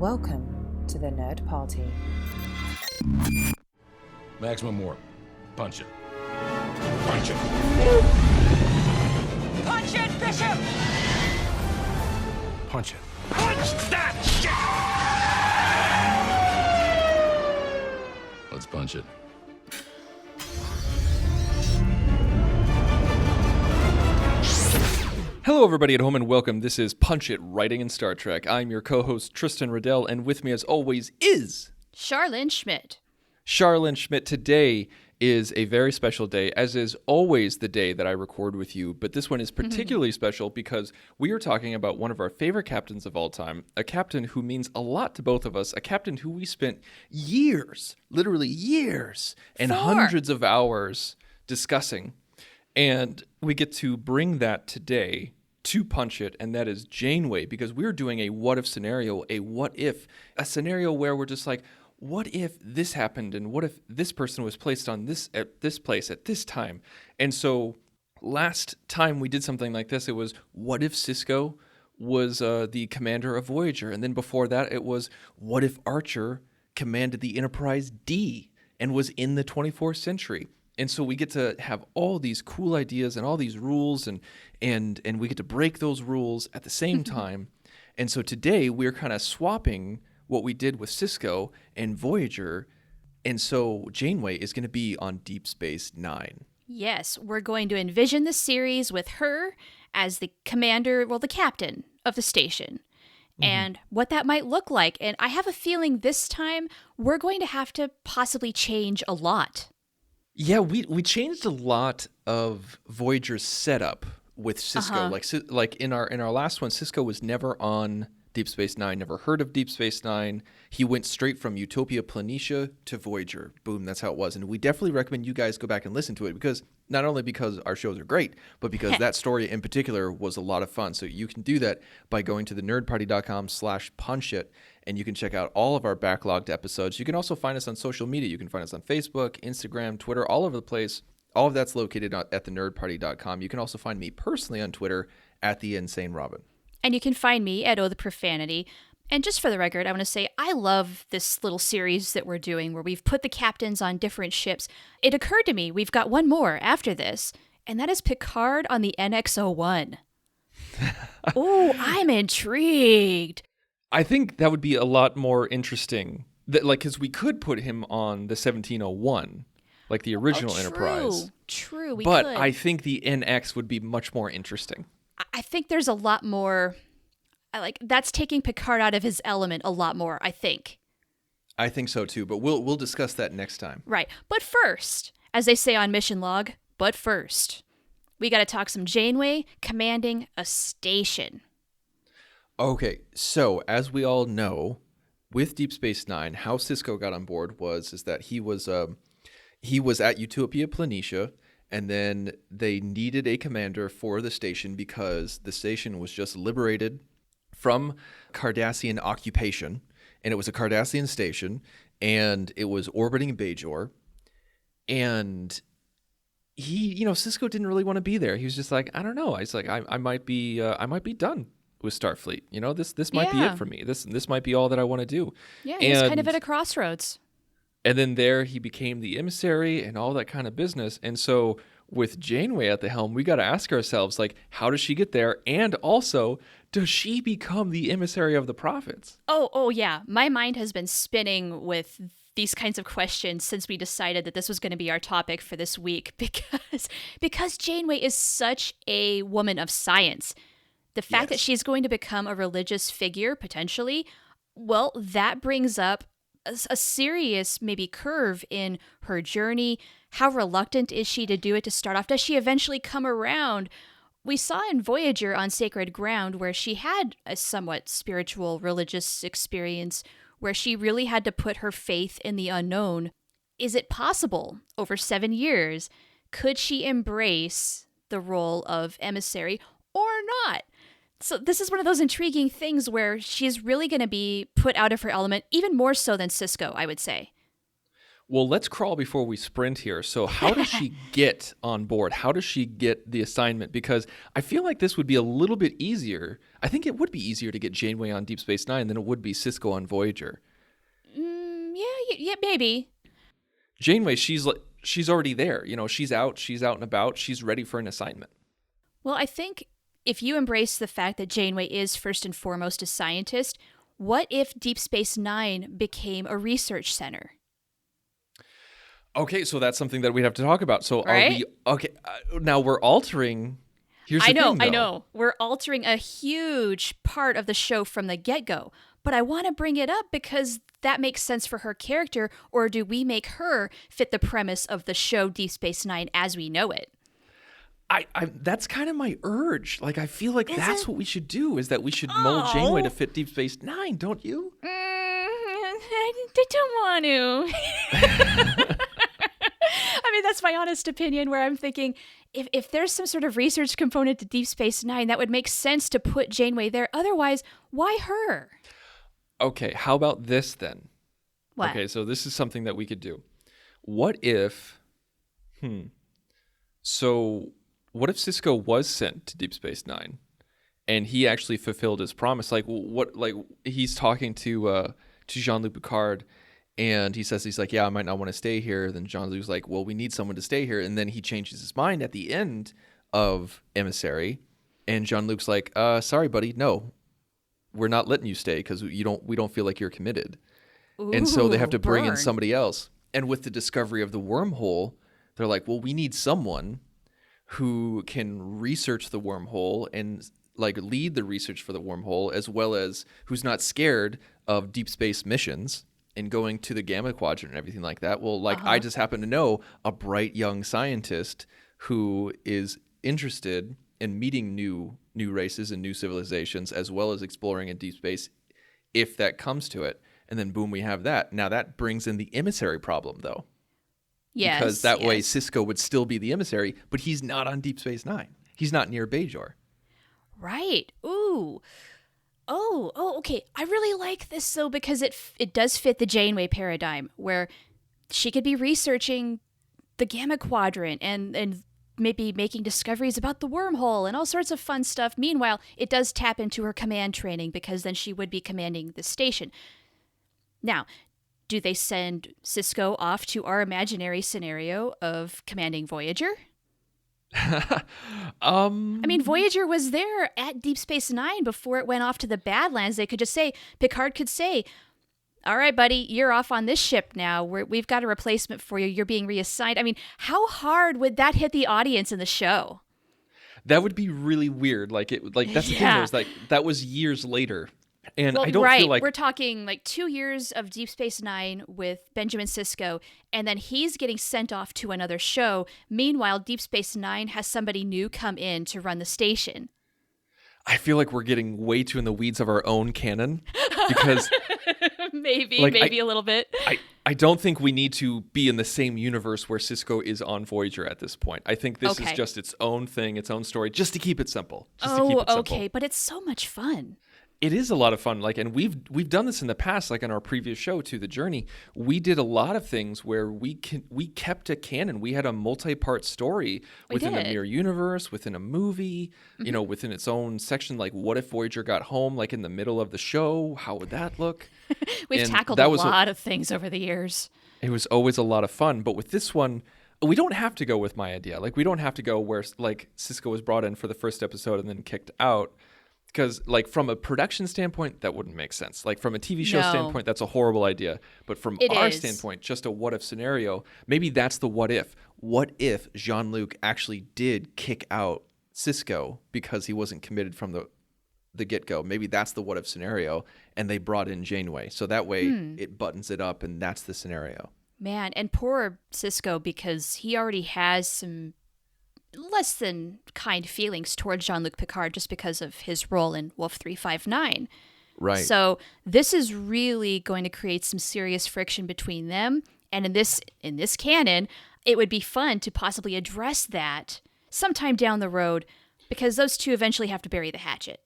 Welcome to the Nerd Party. Maximum warp. Punch it. Punch it. Punch it, Bishop! Punch it. Punch that shit! Let's punch it. Hello, everybody at home, and welcome. This is Punch It, Writing in Star Trek. I'm your co-host, Tristan Riddell, and with me, as always, is... Charlene Schmidt. Charlene Schmidt. Today is a very special day, as is always the day that I record with you, but this one is particularly special because we are talking about one of our favorite captains of all time, a captain who means a lot to both of us, a captain who we spent years, literally years, and hundreds of hours discussing. And we get to bring that today to Punch It, and that is Janeway, because we're doing a what-if scenario, a scenario where we're just like, what if this happened, and what if this person was placed on this at this place at this time? And so last time we did something like this, it was, what if Sisko was the commander of Voyager? And then before that, it was, what if Archer commanded the Enterprise D and was in the 24th century? And so we get to have all these cool ideas and all these rules, and we get to break those rules at the same time. And so today we're kind of swapping what we did with Sisko and Voyager. And so Janeway is going to be on Deep Space Nine. Yes, we're going to envision the series with her as the commander, the captain of the station, and what that might look like. And I have a feeling this time we're going to have to possibly change a lot. Yeah, we changed a lot of Voyager's setup with Sisko. Like in our last one, Sisko was never on Deep Space Nine, never heard of Deep Space Nine. He went straight from Utopia Planitia to Voyager. Boom, that's how it was. And we definitely recommend you guys go back and listen to it, because not only because our shows are great, but because that story in particular was a lot of fun. So you can do that by going to thenerdparty.com/punchit, and you can check out all of our backlogged episodes. You can also find us on social media. You can find us on Facebook, Instagram, Twitter, all over the place. All of that's located at thenerdparty.com. You can also find me personally on Twitter at @TheInsaneRobin. And you can find me at Oh the Profanity. And just for the record, I want to say I love this little series that we're doing where we've put the captains on different ships. It occurred to me we've got one more after this, and that is Picard on the NX-01. Oh, I'm intrigued. I think that would be a lot more interesting, because we could put him on the 1701, like the original Enterprise. True, we but could. I think the NX would be much more interesting. I think there's a lot more, that's taking Picard out of his element a lot more, I think. I think so too, but we'll discuss that next time. Right. But first, as they say on Mission Log, we got to talk some Janeway commanding a station. Okay, so as we all know, with Deep Space Nine, how Sisko got on board is that he was at Utopia Planitia, and then they needed a commander for the station because the station was just liberated from Cardassian occupation, and it was a Cardassian station, and it was orbiting Bajor, and Sisko didn't really want to be there. He was just like, I don't know. He's like, I might be done with Starfleet. This might be it for me. This might be all that I want to do. Yeah, he's kind of at a crossroads. And then there he became the emissary and all that kind of business. And so with Janeway at the helm, we got to ask ourselves, how does she get there? And also, does she become the emissary of the prophets? Oh yeah. My mind has been spinning with these kinds of questions since we decided that this was going to be our topic for this week, because Janeway is such a woman of science. The fact that she's going to become a religious figure, potentially, that brings up a serious maybe curve in her journey. How reluctant is she to do it to start off? Does she eventually come around? We saw in Voyager on Sacred Ground where she had a somewhat spiritual, religious experience where she really had to put her faith in the unknown. Is it possible over 7 years? Could she embrace the role of emissary or not? So this is one of those intriguing things where she's really going to be put out of her element, even more so than Sisko, I would say. Well, let's crawl before we sprint here. So how does she get on board? How does she get the assignment? Because I feel like this would be a little bit easier. I think it would be easier to get Janeway on Deep Space Nine than it would be Sisko on Voyager. Yeah, maybe. Janeway, she's already there. She's out and about. She's ready for an assignment. Well, I think if you embrace the fact that Janeway is first and foremost a scientist, what if Deep Space Nine became a research center? Okay, so that's something that we have to talk about. So right? Are we okay? Now we're altering. Here's the I know, thing, though. I know. We're altering a huge part of the show from the get-go. But I want to bring it up because that makes sense for her character, or do we make her fit the premise of the show Deep Space Nine as we know it? I that's kind of my urge. Like, I feel like that's what we should do, is that we should mold Oh. Janeway to fit Deep Space Nine, don't you? I don't want to. I mean, that's my honest opinion, where I'm thinking, if there's some sort of research component to Deep Space Nine, that would make sense to put Janeway there. Otherwise, why her? Okay, how about this then? What? Okay, so this is something that we could do. What if Sisko was sent to Deep Space Nine and he actually fulfilled his promise? Like, he's talking to Jean-Luc Picard, and he says, he's like, yeah, I might not want to stay here. Then Jean-Luc's like, well, we need someone to stay here. And then he changes his mind at the end of Emissary, and Jean-Luc's like, sorry, buddy, no, we're not letting you stay because we don't feel like you're committed. And so they have to bring in somebody else. And with the discovery of the wormhole, they're like, well, we need someone who can research the wormhole and like lead the research for the wormhole, as well as who's not scared of deep space missions and going to the Gamma Quadrant and everything like that. Well, I just happen to know a bright young scientist who is interested in meeting new races and new civilizations, as well as exploring in deep space, if that comes to it. And then boom, we have that. Now that brings in the emissary problem, though. Yes. Because that way Sisko would still be the emissary, but he's not on Deep Space Nine. He's not near Bajor. Right. Ooh. Oh, okay. I really like this, though, because it does fit the Janeway paradigm, where she could be researching the Gamma Quadrant and maybe making discoveries about the wormhole and all sorts of fun stuff. Meanwhile, it does tap into her command training, because then she would be commanding the station. Now, do they send Sisko off to our imaginary scenario of commanding Voyager? I mean, Voyager was there at Deep Space Nine before it went off to the Badlands. They could just say, Picard could say, all right, buddy, you're off on this ship now. We've got a replacement for you. You're being reassigned. I mean, how hard would that hit the audience in the show? That would be really weird. That's the thing. Is that was years later. And well, I don't feel like we're talking like 2 years of Deep Space Nine with Benjamin Sisko, and then he's getting sent off to another show. Meanwhile, Deep Space Nine has somebody new come in to run the station. I feel like we're getting way too in the weeds of our own canon, because maybe a little bit. I don't think we need to be in the same universe where Sisko is on Voyager at this point. I think this is just its own thing, its own story, just to keep it simple. Okay, but it's so much fun. It is a lot of fun. And we've done this in the past, like in our previous show, To the Journey. We did a lot of things where we kept a canon. We had a multi-part story within a mirror universe, within a movie, within its own section. Like, what if Voyager got home, like in the middle of the show? How would that look? We've tackled a lot of things over the years. It was always a lot of fun. But with this one, we don't have to go with my idea. Like, we don't have to go where like Sisko was brought in for the first episode and then kicked out. Because, like, from a production standpoint, that wouldn't make sense. Like, from a TV show standpoint, that's a horrible idea. But from our standpoint, just a what-if scenario, maybe that's the what-if. What if Jean-Luc actually did kick out Sisko because he wasn't committed from the get-go? Maybe that's the what-if scenario, and they brought in Janeway. So that way, it buttons it up, and that's the scenario. Man, and poor Sisko, because he already has some less than kind feelings towards Jean-Luc Picard just because of his role in Wolf 359. Right. So this is really going to create some serious friction between them. And in this canon, it would be fun to possibly address that sometime down the road, because those two eventually have to bury the hatchet.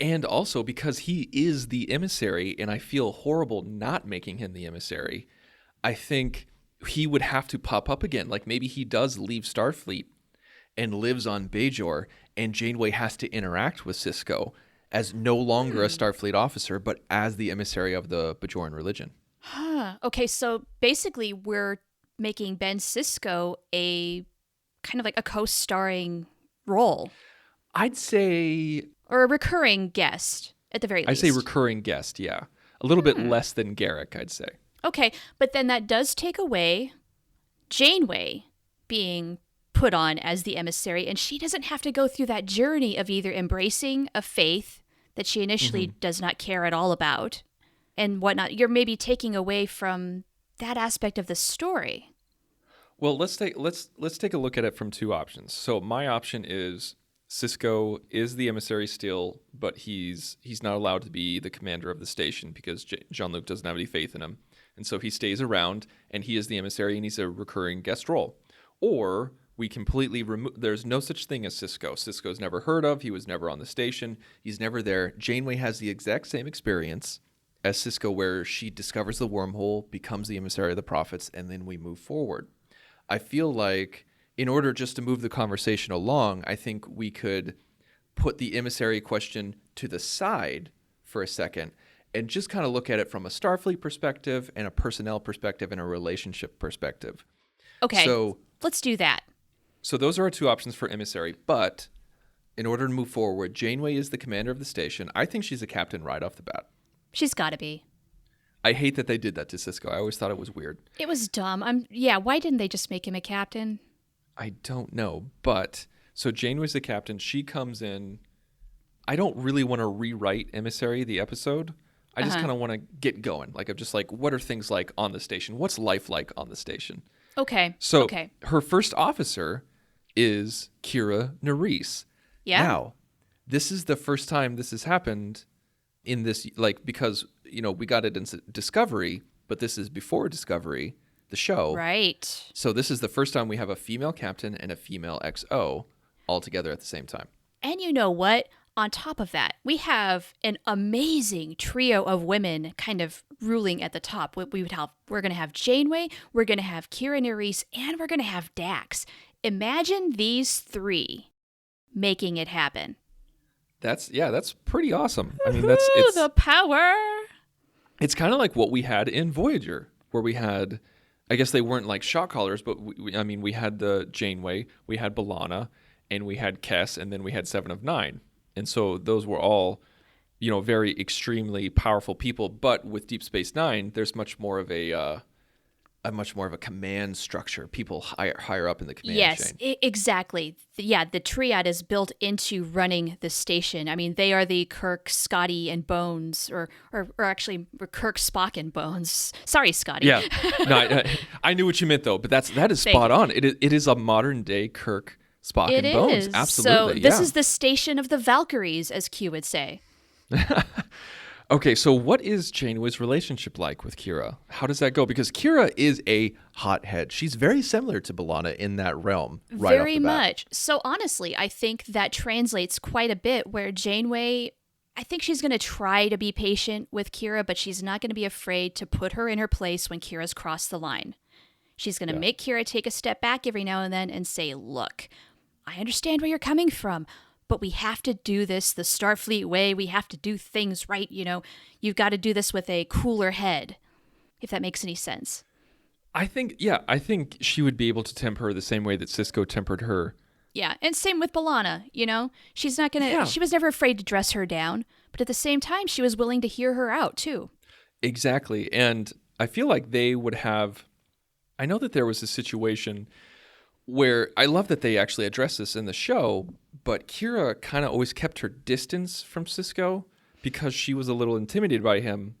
And also because he is the emissary, and I feel horrible not making him the emissary. I think he would have to pop up again. Like maybe he does leave Starfleet and lives on Bajor, and Janeway has to interact with Sisko as no longer a Starfleet officer, but as the emissary of the Bajoran religion. Huh. Okay, so basically we're making Ben Sisko a kind of like a co-starring role. I'd say... Or a recurring guest, at the very least. I'd say recurring guest, yeah. A little bit less than Garrick, I'd say. Okay, but then that does take away Janeway being put on as the emissary, and she doesn't have to go through that journey of either embracing a faith that she initially does not care at all about and whatnot. You're maybe taking away from that aspect of the story. Well, let's take a look at it from two options. So my option is Sisko is the emissary still, but he's not allowed to be the commander of the station because Jean-Luc doesn't have any faith in him. And so he stays around, and he is the emissary, and he's a recurring guest role. Or we completely remove... There's no such thing as Sisko. Sisko's never heard of. He was never on the station. He's never there. Janeway has the exact same experience as Sisko, where she discovers the wormhole, becomes the emissary of the prophets, and then we move forward. I feel like in order just to move the conversation along, I think we could put the emissary question to the side for a second and just kind of look at it from a Starfleet perspective and a personnel perspective and a relationship perspective. Okay, so let's do that. So those are our two options for emissary, but in order to move forward, Janeway is the commander of the station. I think she's a captain right off the bat. She's got to be. I hate that they did that to Sisko. I always thought it was weird. It was dumb. Why didn't they just make him a captain? I don't know, but so Janeway's the captain. She comes in. I don't really want to rewrite Emissary, the episode. I just kind of want to get going. Like, I'm just like, what are things like on the station? What's life like on the station? Okay. So okay. Her first officer is Kira Nerys. Yeah. Now, this is the first time this has happened in this, like, because, you know, we got it in Discovery, but this is before Discovery, the show. Right. So this is the first time we have a female captain and a female XO all together at the same time. And you know what? On top of that, we have an amazing trio of women kind of ruling at the top. We're going to have Janeway, we're going to have Kira Nerys, and we're going to have Dax. Imagine these three making it happen. That's pretty awesome. I mean, it's the power. It's kind of like what we had in Voyager, where we had, I guess they weren't like shot callers, but we had the Janeway, we had B'Elanna, and we had Kes, and then we had Seven of Nine. And so those were all, you know, very extremely powerful people. But with Deep Space Nine, there's much more of a command structure. People higher up in the command chain. Yes, exactly. Yeah, the triad is built into running the station. I mean, they are the Kirk, Scotty, and Bones, or actually Kirk, Spock, and Bones. Sorry, Scotty. Yeah, no, I knew what you meant though. But that is spot on. It is a modern day Kirk, Spock, and Bones. Absolutely. So this is the station of the Valkyries, as Q would say. Okay, so what is Janeway's relationship like with Kira? How does that go? Because Kira is a hothead. She's very similar to B'Elanna in that realm. Right very off the bat. much. So honestly, I think that translates quite a bit where Janeway, I think she's going to try to be patient with Kira, but she's not going to be afraid to put her in her place when Kira's crossed the line. She's going to make Kira take a step back every now and then and say, look, I understand where you're coming from, but we have to do this the Starfleet way. We have to do things right. You know, you've got to do this with a cooler head, if that makes any sense. I think she would be able to temper her the same way that Sisko tempered her. Yeah, and same with B'Elanna, you know? She's not going to, she was never afraid to dress her down, but at the same time, she was willing to hear her out, too. Exactly, and I feel like they would have, I know that there was a situation where I love that they actually addressed this in the show, but Kira kind of always kept her distance from Sisko because she was a little intimidated by him.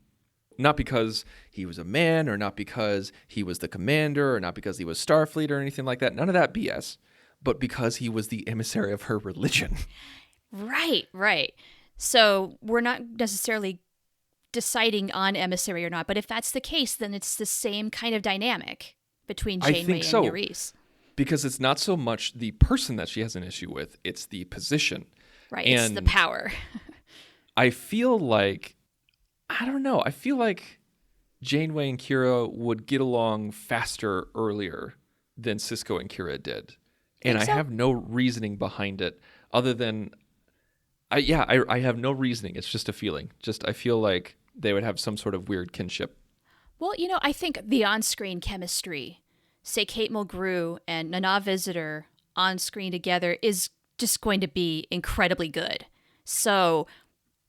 Not because he was a man or not because he was the commander or not because he was Starfleet or anything like that. None of that BS. But because he was the emissary of her religion. Right. So we're not necessarily deciding on emissary or not, but if that's the case, then it's the same kind of dynamic between Janeway and Nerys. Because it's not so much the person that she has an issue with, it's the position. Right, it's the power. I feel like, I don't know, I feel like Janeway and Kira would get along faster earlier than Sisko and Kira did. And I have no reasoning behind it other than, I have no reasoning. It's just a feeling. I feel like they would have some sort of weird kinship. Well, I think the on-screen chemistry, say Kate Mulgrew and Nana Visitor on screen together, is just going to be incredibly good. So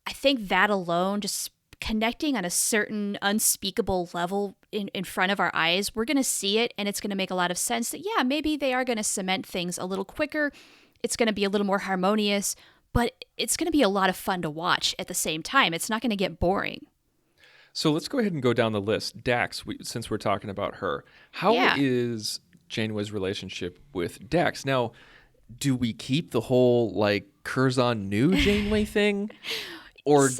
I think that alone, just connecting on a certain unspeakable level in front of our eyes, we're going to see it, and it's going to make a lot of sense that, yeah, maybe they are going to cement things a little quicker. It's going to be a little more harmonious, but it's going to be a lot of fun to watch at the same time. It's not going to get boring. So let's go ahead and go down the list. Dax, since we're talking about her, how is Janeway's relationship with Dax? Now, do we keep the whole, Curzon knew Janeway thing? Or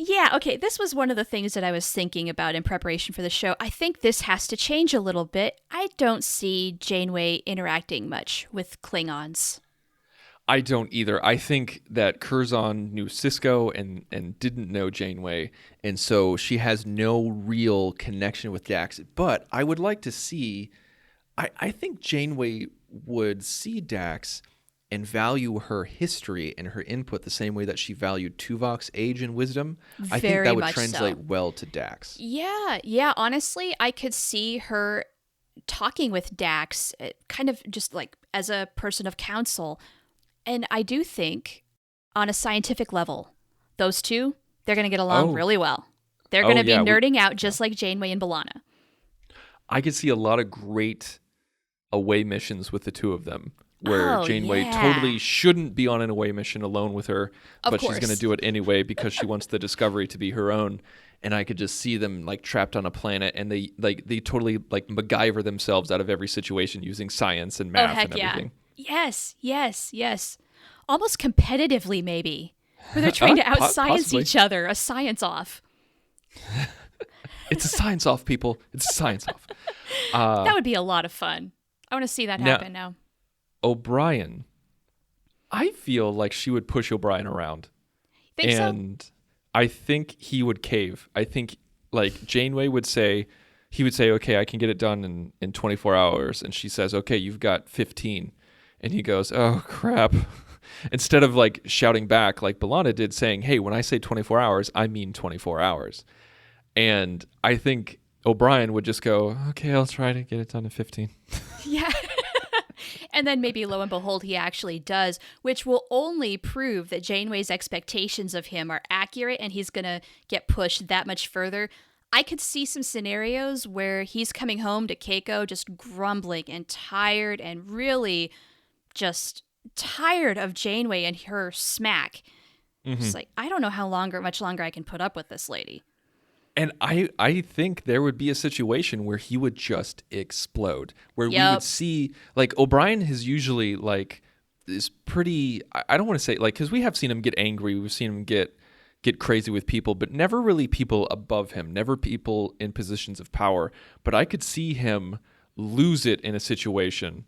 Yeah, okay, this was one of the things that I was thinking about in preparation for the show. I think this has to change a little bit. I don't see Janeway interacting much with Klingons. I don't either. I think that Curzon knew Sisko and didn't know Janeway, and so she has no real connection with Dax. But I would like to see... I think Janeway would see Dax and value her history and her input the same way that she valued Tuvok's age and wisdom. I think that would translate well to Dax. Yeah. Honestly, I could see her talking with Dax kind of just like as a person of counsel. And I do think on a scientific level, those two, they're going to get along really well. They're going to be nerding out just like Janeway and B'Elanna. I could see a lot of great away missions with the two of them, where Janeway totally shouldn't be on an away mission alone with her, but she's going to do it anyway because she wants the Discovery to be her own. And I could just see them trapped on a planet, and they totally MacGyver themselves out of every situation using science and math and everything. Yes. Almost competitively, maybe. Where they're trying to out-science each other, a science off. It's a science off, people. It's a science off. That would be a lot of fun. I want to see that happen now. O'Brien, I feel like she would push O'Brien around. Think and so? I think he would cave. I think Janeway would say, okay, I can get it done in 24 hours. And she says, okay, you've got 15. And he goes, oh, crap. Instead of shouting back like B'Elanna did, saying, hey, when I say 24 hours, I mean 24 hours. And I think O'Brien would just go, okay, I'll try to get it done in 15. Yeah. And then maybe lo and behold, he actually does, which will only prove that Janeway's expectations of him are accurate and he's going to get pushed that much further. I could see some scenarios where he's coming home to Keiko just grumbling and tired and really just tired of Janeway and her smack. Mm-hmm. Just I don't know how much longer I can put up with this lady. And I think there would be a situation where he would just explode, where we would see, O'Brien is usually, is pretty, I don't want to say, because we have seen him get angry, we've seen him get crazy with people, but never really people above him, never people in positions of power. But I could see him lose it in a situation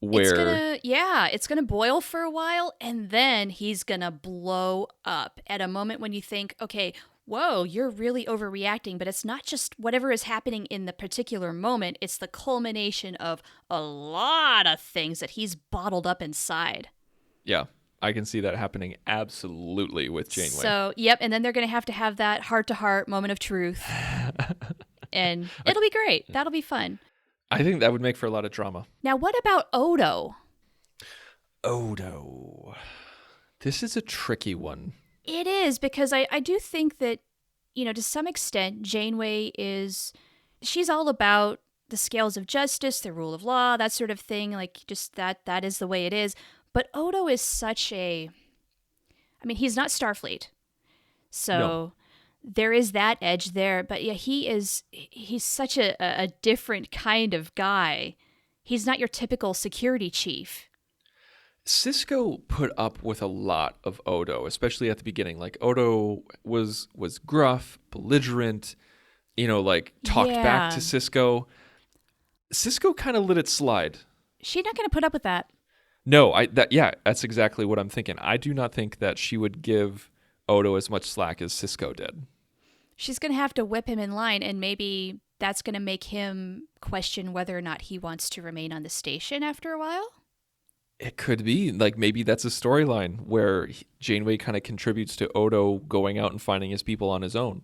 where... It's going to boil for a while, and then he's going to blow up at a moment when you think, okay, whoa, you're really overreacting, but it's not just whatever is happening in the particular moment. It's the culmination of a lot of things that he's bottled up inside. Yeah, I can see that happening absolutely with Janeway. So, and then they're going to have that heart-to-heart moment of truth. And it'll be great. That'll be fun. I think that would make for a lot of drama. Now, what about Odo? This is a tricky one. It is, because I do think that, to some extent, Janeway she's all about the scales of justice, the rule of law, that sort of thing, just that is the way it is. But Odo is he's not Starfleet. So there is that edge there. But yeah, he's such a different kind of guy. He's not your typical security chief. Sisko put up with a lot of Odo, especially at the beginning. Odo was gruff, belligerent, talked back to Sisko. Sisko kind of let it slide. She's not going to put up with that. No, that's exactly what I'm thinking. I do not think that she would give Odo as much slack as Sisko did. She's going to have to whip him in line, and maybe that's going to make him question whether or not he wants to remain on the station after a while. It could be. Like, maybe that's a storyline where Janeway kind of contributes to Odo going out and finding his people on his own.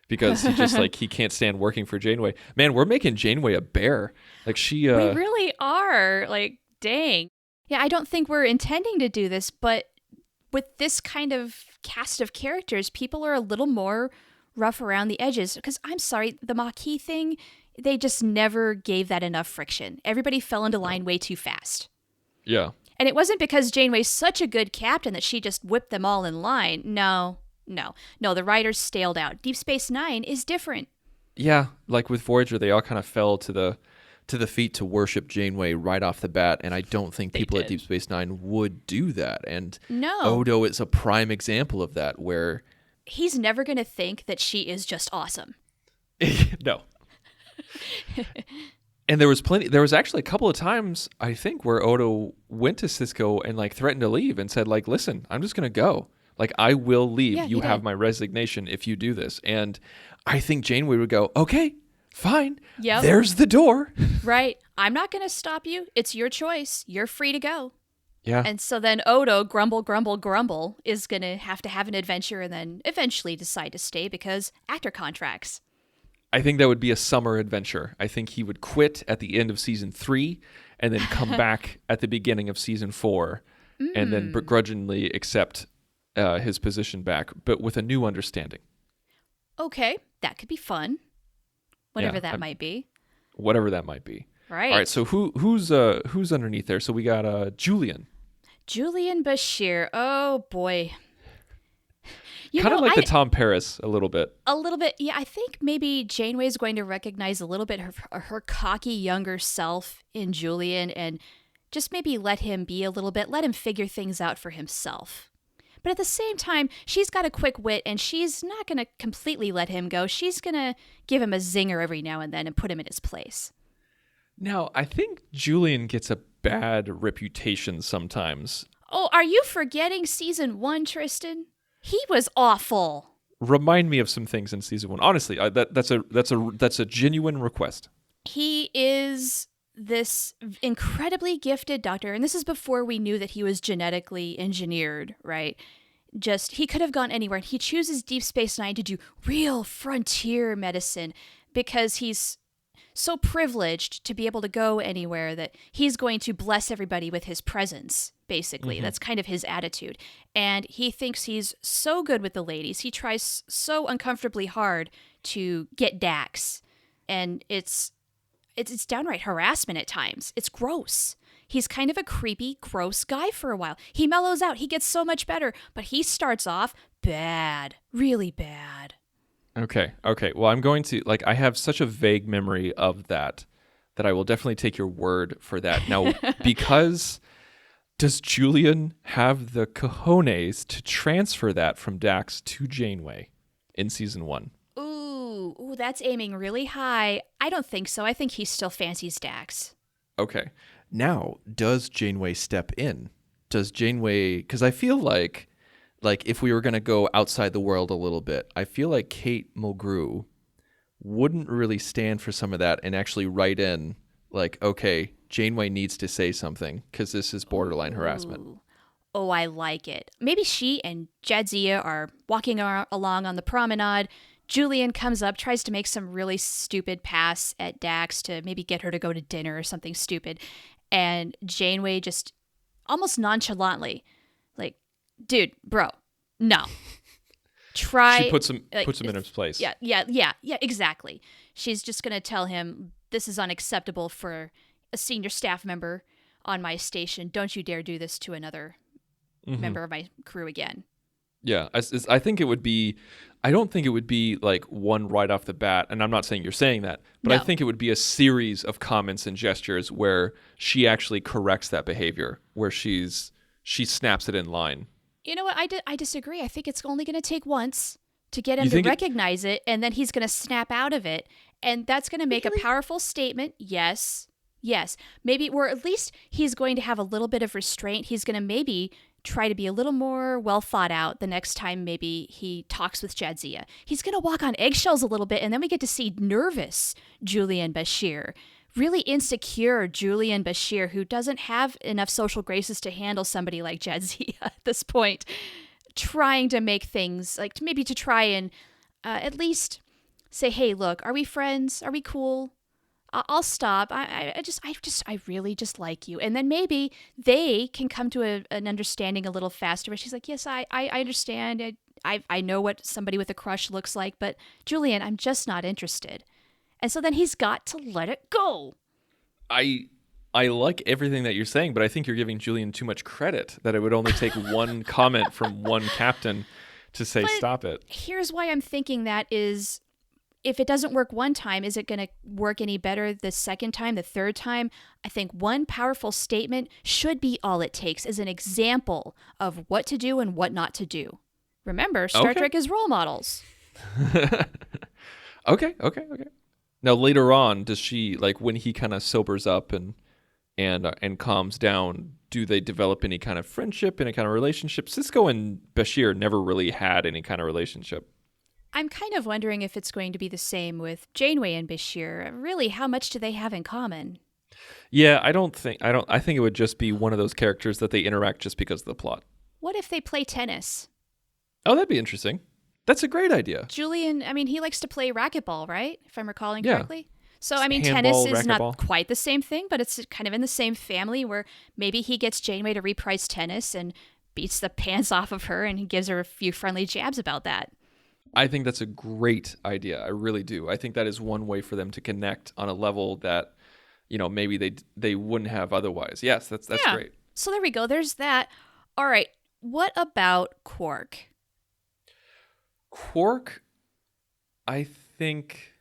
Because he just, like, he can't stand working for Janeway. Man, we're making Janeway a bear. Like, she... We really are. Like, dang. Yeah, I don't think we're intending to do this, but with this kind of cast of characters, people are a little more rough around the edges. Because, I'm sorry, the Maquis thing, they just never gave that enough friction. Everybody fell into line way too fast. Yeah. And it wasn't because Janeway's such a good captain that she just whipped them all in line. No, the writers staled out. Deep Space Nine is different. Yeah, like with Voyager, they all kind of fell to the feet to worship Janeway right off the bat, and I don't think people at Deep Space Nine would do that. And no. Odo is a prime example of that, where he's never going to think that she is just awesome. No. And there was actually a couple of times, I think, where Odo went to Sisko and like threatened to leave and said, like, listen, I'm just going to go. Like, I will leave. Yeah, you have my resignation if you do this. And I think Janeway would go, okay, fine. Yep. There's the door. Right. I'm not going to stop you. It's your choice. You're free to go. Yeah. And so then Odo, grumble, is going to have an adventure and then eventually decide to stay because actor contracts. I think that would be a summer adventure. I think he would quit at the end of season 3 and then come back at the beginning of season 4 and then begrudgingly accept his position back, but with a new understanding. Okay, that could be fun. Whatever that might be. Whatever that might be. Right. All right, so who's underneath there? So we got Julian. Julian Bashir. Oh, boy. Kind of like the Tom Paris a little bit. A little bit. Yeah, I think maybe Janeway's going to recognize a little bit her cocky younger self in Julian and just maybe let him be a little bit, let him figure things out for himself. But at the same time, she's got a quick wit and she's not going to completely let him go. She's going to give him a zinger every now and then and put him in his place. Now, I think Julian gets a bad reputation sometimes. Oh, are you forgetting season 1, Tristan? He was awful. Remind me of some things in season 1. Honestly, that's a genuine request. He is this incredibly gifted doctor, and this is before we knew that he was genetically engineered, right? Just, he could have gone anywhere. He chooses Deep Space Nine to do real frontier medicine because he's so privileged to be able to go anywhere that he's going to bless everybody with his presence, basically. Mm-hmm. That's kind of his attitude. And he thinks he's so good with the ladies. He tries so uncomfortably hard to get Dax. And it's downright harassment at times. It's gross. He's kind of a creepy, gross guy for a while. He mellows out. He gets so much better. But he starts off bad. Really bad. Okay. Well, I'm going to, I have such a vague memory of that I will definitely take your word for that. Now, because does Julian have the cojones to transfer that from Dax to Janeway in season 1? Ooh, that's aiming really high. I don't think so. I think he still fancies Dax. Okay. Now, does Janeway step in? Does Janeway, because I feel like if we were going to go outside the world a little bit, I feel like Kate Mulgrew wouldn't really stand for some of that and actually write in, okay, Janeway needs to say something because this is borderline harassment. Oh, I like it. Maybe she and Jadzia are walking along on the promenade. Julian comes up, tries to make some really stupid pass at Dax to maybe get her to go to dinner or something stupid. And Janeway just almost nonchalantly, dude, bro, no. Try. She puts him in his place. Yeah, exactly. She's just going to tell him, this is unacceptable for a senior staff member on my station. Don't you dare do this to another member of my crew again. Yeah, I think it would be, I don't think it would be one right off the bat, and I'm not saying you're saying that, but I think it would be a series of comments and gestures where she actually corrects that behavior, where she snaps it in line. You know what? I disagree. I think it's only going to take once to get him to recognize it, and then he's going to snap out of it, and that's going to make a powerful statement. Yes. Maybe, or at least he's going to have a little bit of restraint. He's going to maybe try to be a little more well thought out the next time maybe he talks with Jadzia. He's going to walk on eggshells a little bit, and then we get to see nervous Julian Bashir. Really insecure Julian Bashir, who doesn't have enough social graces to handle somebody like Jadzia at this point, trying to make things, like maybe to try and at least say, hey, look, are we friends? Are we cool? I'll stop. I really just like you. And then maybe they can come to an understanding a little faster. Where she's like, yes, I understand. I know what somebody with a crush looks like, but Julian, I'm just not interested. And so then he's got to let it go. I like everything that you're saying, but I think you're giving Julian too much credit, that it would only take one comment from one captain to say stop it. Here's why I'm thinking that is, if it doesn't work one time, is it going to work any better the second time, the third time? I think one powerful statement should be all it takes as an example of what to do and what not to do. Remember, Star Trek is role models. Okay. Now, later on, does she, like, when he kind of sobers up and calms down, do they develop any kind of friendship, any kind of relationship? Sisko and Bashir never really had any kind of relationship. I'm kind of wondering if it's going to be the same with Janeway and Bashir. Really, how much do they have in common? Yeah, I think it would just be one of those characters that they interact just because of the plot. What if they play tennis? Oh, that'd be interesting. That's a great idea. Julian, I mean, he likes to play racquetball, right? If I'm recalling correctly. So, I mean, Handball, tennis is racquetball. not quite the same thing, but it's kind of in the same family where maybe he gets Janeway to reprise tennis and beats the pants off of her, and he gives her a few friendly jabs about that. I think that's a great idea. I really do. I think that is one way for them to connect on a level that, maybe they wouldn't have otherwise. Yes, that's great. So there we go. There's that. All right. What about Quark? Quark, I think,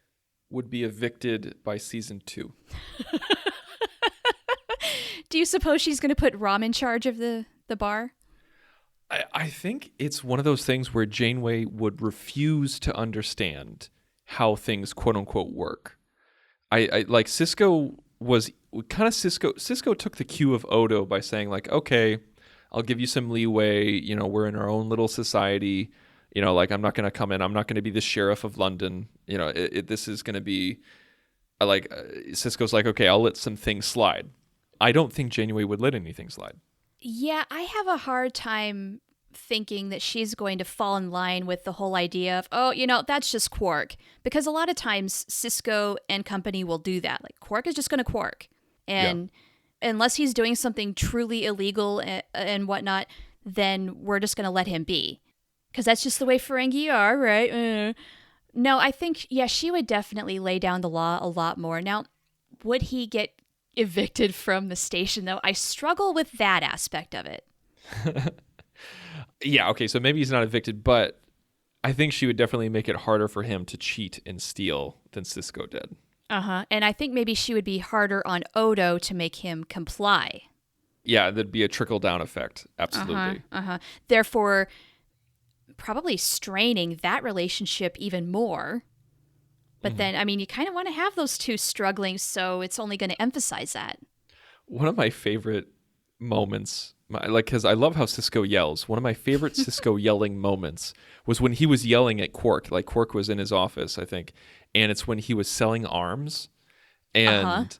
would be evicted by season 2. Do you suppose she's going to put Rom in charge of the bar? I think it's one of those things where Janeway would refuse to understand how things quote unquote work. I like Sisko was kind of Sisko took the cue of Odo by saying like, okay, I'll give you some leeway. We're in our own little society. Like I'm not going to come in. I'm not going to be the sheriff of London. This is going to be like Sisko's like, okay, I'll let some things slide. I don't think Janeway would let anything slide. Yeah, I have a hard time thinking that she's going to fall in line with the whole idea of, that's just Quark. Because a lot of times Sisko and company will do that. Like, Quark is just going to Quark. And unless he's doing something truly illegal and whatnot, then we're just going to let him be. Because that's just the way Ferengi are, right? No, I think, she would definitely lay down the law a lot more. Now, would he get evicted from the station, though? I struggle with that aspect of it. Yeah, okay, so maybe he's not evicted, but I think she would definitely make it harder for him to cheat and steal than Sisko did. And I think maybe she would be harder on Odo to make him comply. Yeah, there'd be a trickle-down effect, absolutely. Therefore, probably straining that relationship even more. But then, I mean, you kind of want to have those two struggling, so it's only going to emphasize that. One of my favorite moments, because I love how Sisko yells. One of my favorite Sisko yelling moments was when he was yelling at Quark. Like, Quark was in his office, I think, and it's when he was selling arms, and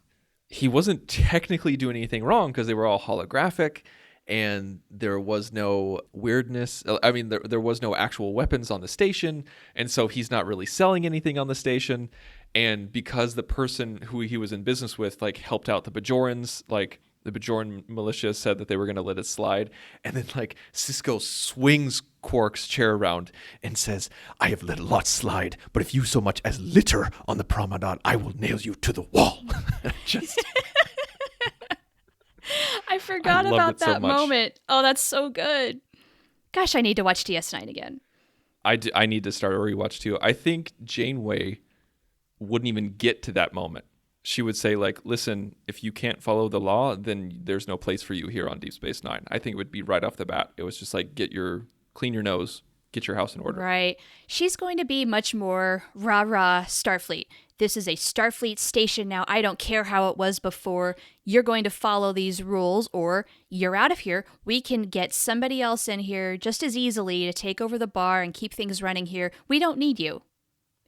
he wasn't technically doing anything wrong because they were all holographic, and there was no weirdness. I mean, there was no actual weapons on the station, and so he's not really selling anything on the station. And because the person who he was in business with, like, helped out the Bajorans, like, the Bajoran militia said that they were going to let it slide. And then, like, Sisko swings Quark's chair around and says, I have let a lot slide, but if you so much as litter on the promenade, I will nail you to the wall. Just... I forgot about that moment. Oh, that's so good. Gosh, I need to watch DS9 again. I need to start a rewatch too. I think Janeway wouldn't even get to that moment. She would say, like, listen, if you can't follow the law, then there's no place for you here on Deep Space Nine. I think it would be right off the bat. It was just like, clean your nose, get your house in order. Right. She's going to be much more rah-rah Starfleet. this is a Starfleet station now. I don't care how it was before. You're going to follow these rules or you're out of here. We can get somebody else in here just as easily to take over the bar and keep things running here. We don't need you.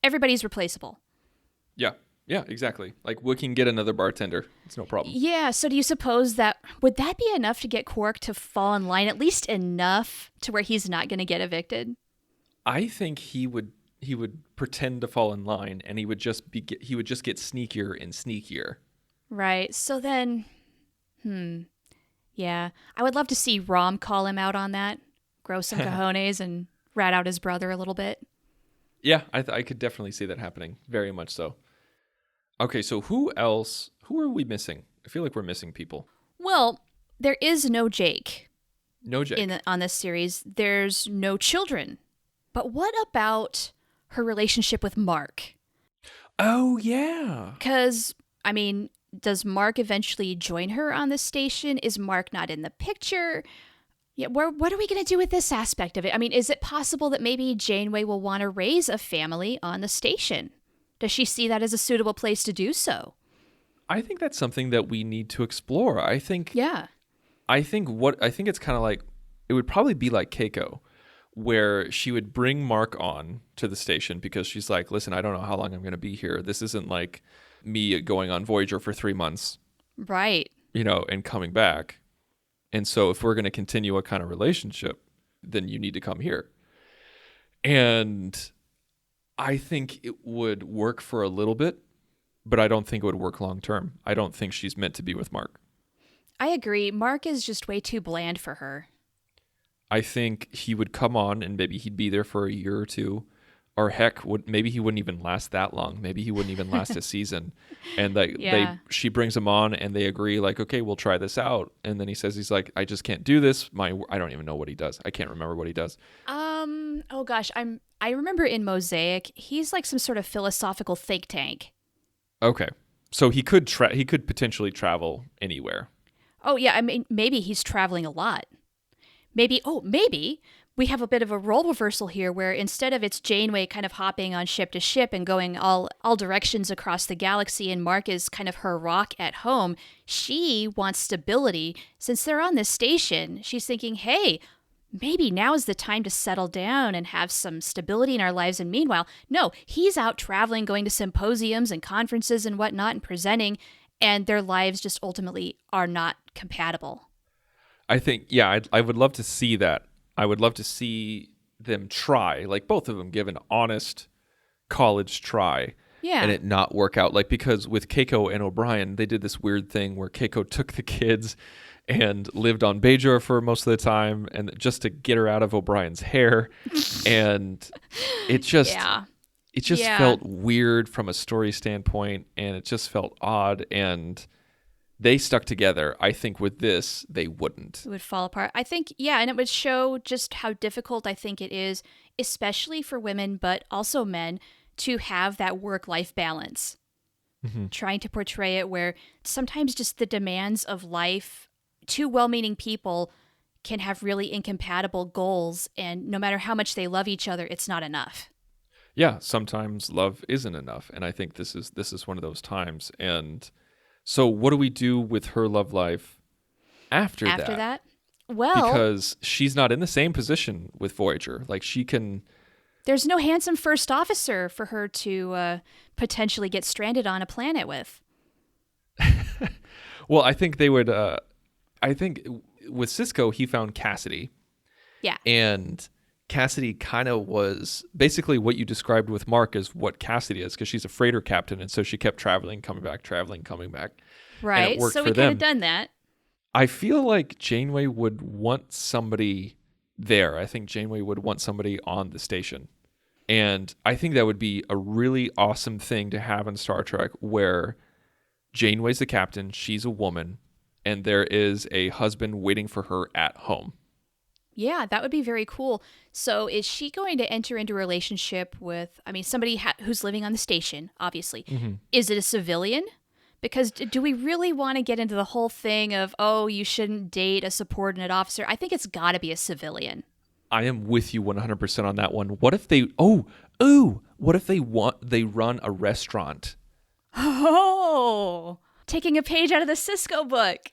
Everybody's replaceable. Yeah. Yeah, exactly. Like, we can get another bartender. It's no problem. Yeah, so do you suppose would that be enough to get Quark to fall in line, at least enough to where he's not going to get evicted? I think he would pretend to fall in line, and he would just get sneakier and sneakier. Right. So then, yeah, I would love to see Rom call him out on that, grow some cojones, and rat out his brother a little bit. Yeah, I could definitely see that happening. Very much so. Okay, so who are we missing? I feel like we're missing people. Well, there is no Jake. No Jake. On this series. There's no children. But what about her relationship with Mark? Oh, yeah. Because, I mean, does Mark eventually join her on the station? Is Mark not in the picture? Yeah, what are we going to do with this aspect of it? I mean, is it possible that maybe Janeway will want to raise a family on the station? Does she see that as a suitable place to do so? I think that's something that we need to explore. I think it's kind of like, it would probably be like Keiko, where she would bring Mark on to the station because she's like, listen, I don't know how long I'm going to be here. This isn't like me going on Voyager for 3 months. Right. And coming back. And so if we're going to continue a kind of relationship, then you need to come here. And I think it would work for a little bit, but I don't think it would work long term. I don't think she's meant to be with Mark. I agree. Mark is just way too bland for her. I think he would come on and maybe he'd be there for a year or two, or heck, maybe he wouldn't even last that long. Maybe he wouldn't even last a season. And she brings him on and they agree like, okay, we'll try this out. And then he's like, I just can't do this. I don't even know what he does. I can't remember what he does. Oh gosh, I remember in Mosaic, he's like some sort of philosophical think tank. Okay. So he could potentially travel anywhere. Oh yeah, I mean maybe he's traveling a lot. Maybe we have a bit of a role reversal here where instead of it's Janeway kind of hopping on ship to ship and going all directions across the galaxy and Mark is kind of her rock at home, she wants stability. Since they're on this station, she's thinking, hey, maybe now is the time to settle down and have some stability in our lives. And meanwhile, no, he's out traveling, going to symposiums and conferences and whatnot and presenting, and their lives just ultimately are not compatible. I think, yeah, I would love to see that. I would love to see them try, like both of them give an honest college try. Yeah. And it not work out. Like, because with Keiko and O'Brien, they did this weird thing where Keiko took the kids and lived on Bajor for most of the time, and just to get her out of O'Brien's hair. And it just felt weird from a story standpoint, and it just felt odd. And they stuck together. I think with this, they wouldn't. It would fall apart. I think, yeah, and it would show just how difficult I think it is, especially for women, but also men, to have that work-life balance. Mm-hmm. Trying to portray it where sometimes just the demands of life, two well-meaning people can have really incompatible goals, and no matter how much they love each other, it's not enough. Yeah, sometimes love isn't enough, and I think this is one of those times. And so what do we do with her love life after that? After that? Well, because she's not in the same position with Voyager. Like, she can... There's no handsome first officer for her to potentially get stranded on a planet with. Well, I think they would... I think with Sisko, he found Cassidy. Yeah. And Cassidy kind of was basically what you described with Mark as what Cassidy is, because she's a freighter captain, and so she kept traveling, coming back, traveling, coming back. Right. So we kind of done that. I feel like Janeway would want somebody there. I think Janeway would want somebody on the station. And I think that would be a really awesome thing to have in Star Trek, where Janeway's the captain, she's a woman, and there is a husband waiting for her at home. Yeah, that would be very cool. So is she going to enter into a relationship with, somebody who's living on the station, obviously. Mm-hmm. Is it a civilian? Because do we really want to get into the whole thing of, oh, you shouldn't date a subordinate officer? I think it's got to be a civilian. I am with you 100% on that one. What if they, what if they run a restaurant Oh, taking a page out of the Sisko book.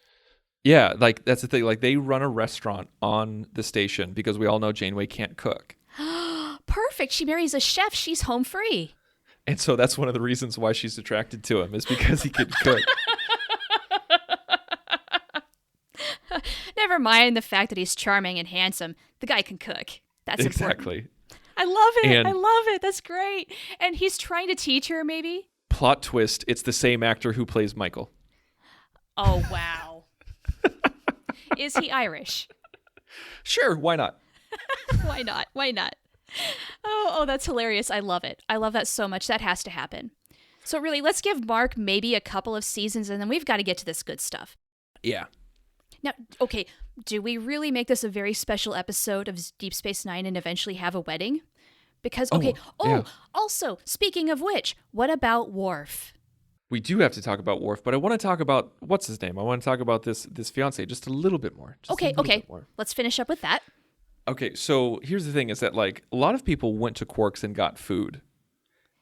Yeah, like that's the thing. Like they run a restaurant on the station because we all know Janeway can't cook. Perfect. She marries a chef. She's home free. And so that's one of the reasons why she's attracted to him is because he can cook. Never mind the fact that he's charming and handsome. The guy can cook. That's Exactly. important. I love it. And I love it. That's great. And he's trying to teach her, maybe? plot twist, it's the same actor who plays Michael. Oh, wow. Is he Irish? Sure, why not? Why not? Why not? Oh, that's hilarious. I love it. I love that so much. That has to happen. So really, let's give Mark maybe a couple of seasons, and then we've got to get to this good stuff. Yeah. Now, okay, do we really make this a very special episode of Deep Space Nine and eventually have a wedding? Because, okay, yeah. Also, speaking of which, what about Worf? We do have to talk about Worf, but I want to talk about, what's his name? I want to talk about this fiance just a little bit more. Okay. Let's finish up with that. Okay, so here's the thing is that, like, a lot of people went to Quark's and got food.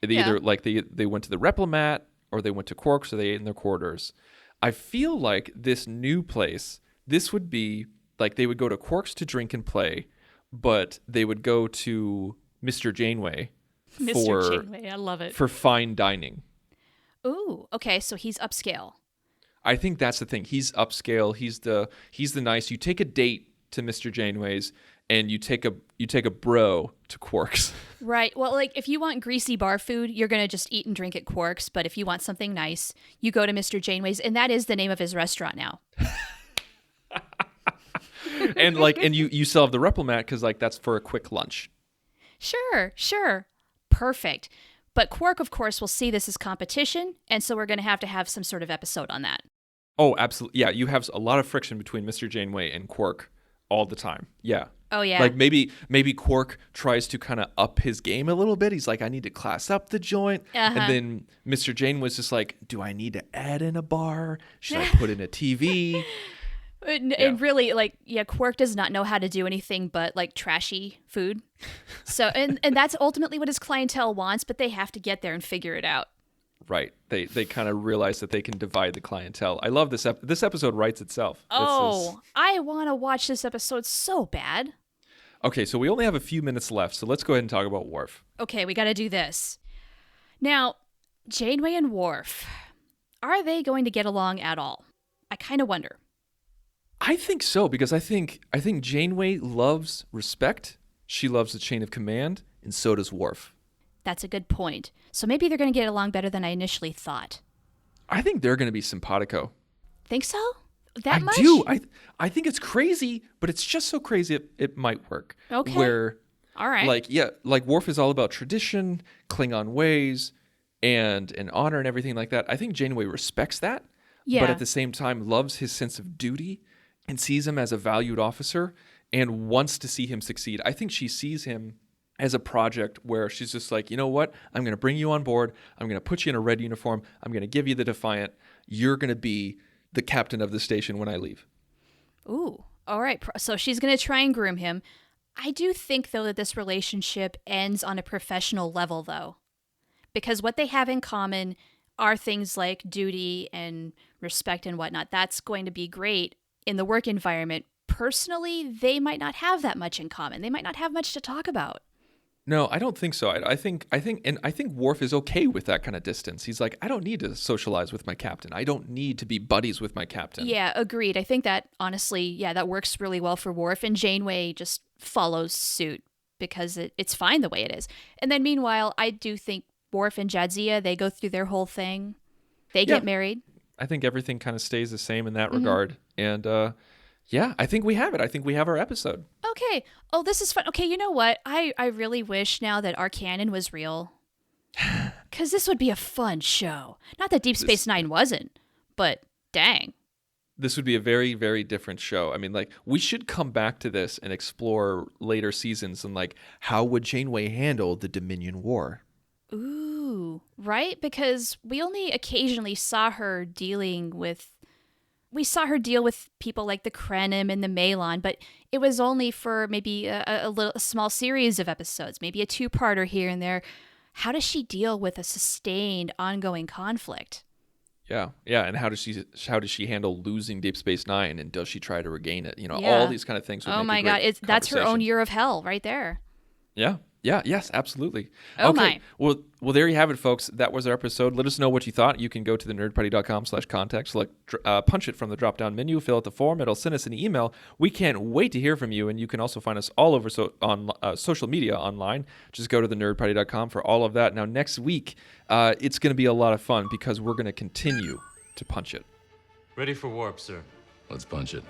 They either, like, they went to the Replimat, or they went to Quark's, or they ate in their quarters. I feel like this new place, this would be, like, they would go to Quark's to drink and play, but they would go to Mr. Janeway Mr. Janeway, I love it. for fine dining. Ooh, okay, so he's upscale. I think that's the thing. He's upscale. He's the nice. You take a date to Mr. Janeway's, and you take a bro to Quark's. Right. Well, like if you want greasy bar food, you're going to just eat and drink at Quark's, but if you want something nice, you go to Mr. Janeway's, and that is the name of his restaurant now. and you still have the Replimat cuz like that's for a quick lunch. Sure. Perfect. But Quark, of course, will see this as competition, and so we're going to have some sort of episode on that. Oh, absolutely. Yeah, you have a lot of friction between Mr. Janeway and Quark all the time. Yeah. Oh, yeah. Like maybe Quark tries to kind of up his game a little bit. He's like, I need to class up the joint. Uh-huh. And then Mr. Janeway's just like, do I need to add in a bar? Should I put in a TV? And really, like, yeah, Quark does not know how to do anything but, like, trashy food. So, and that's ultimately what his clientele wants, but they have to get there and figure it out. Right. They kind of realize that they can divide the clientele. I love this. This episode writes itself. I want to watch this episode so bad. Okay, so we only have a few minutes left, so let's go ahead and talk about Worf. Okay, we got to do this. Now, Janeway and Worf, are they going to get along at all? I kind of wonder. I think so, because I think Janeway loves respect. She loves the chain of command, and so does Worf. That's a good point. So maybe they're going to get along better than I initially thought. I think they're going to be simpatico. Think so? That much? I do. I think it's crazy, but it's just so crazy it might work. Okay. Where, all right. like Worf is all about tradition, Klingon ways, and honor and everything like that. I think Janeway respects that, but at the same time loves his sense of duty and sees him as a valued officer and wants to see him succeed. I think she sees him as a project where she's just like, you know what? I'm going to bring you on board. I'm going to put you in a red uniform. I'm going to give you the Defiant. You're going to be the captain of the station when I leave. Ooh, all right. So she's going to try and groom him. I do think, though, that this relationship ends on a professional level, though. Because what they have in common are things like duty and respect and whatnot. That's going to be great in the work environment. Personally, they might not have that much in common. They might not have much to talk about. No, I don't think so. I think Worf is okay with that kind of distance. He's like, I don't need to socialize with my captain. I don't need to be buddies with my captain. Yeah, agreed. I think that, honestly, that works really well for Worf, and Janeway just follows suit because it's fine the way it is. And then meanwhile, I do think Worf and Jadzia, they go through their whole thing. They get married. I think everything kind of stays the same in that regard. And I think we have it. I think we have our episode. Okay. Oh, this is fun. Okay, you know what? I really wish now that our canon was real. Because this would be a fun show. Not that Deep Space Nine wasn't, but dang. This would be a very, very different show. I mean, like, we should come back to this and explore later seasons and, like, how would Janeway handle the Dominion War? Ooh, right? Because we only occasionally saw her dealing with... We saw her deal with people like the Krenim and the Malon, but it was only for maybe a small series of episodes, maybe a two-parter here and there. how does she deal with a sustained, ongoing conflict? Yeah, and how does she handle losing Deep Space Nine, and does she try to regain it? Yeah. All these kind of things. Oh my God, that's her own year of hell right there. Yeah, yes, absolutely. Oh okay. my. Well, there you have it, folks. That was our episode. Let us know what you thought. You can go to thenerdparty.com/contact, select punch it from the drop-down menu, fill out the form. It'll send us an email. We can't wait to hear from you, and you can also find us all over on social media online. Just go to thenerdparty.com for all of that. Now, next week, it's going to be a lot of fun because we're going to continue to punch it. Ready for warp, sir. Let's punch it.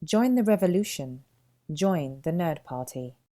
Join the revolution. Join the Nerd Party.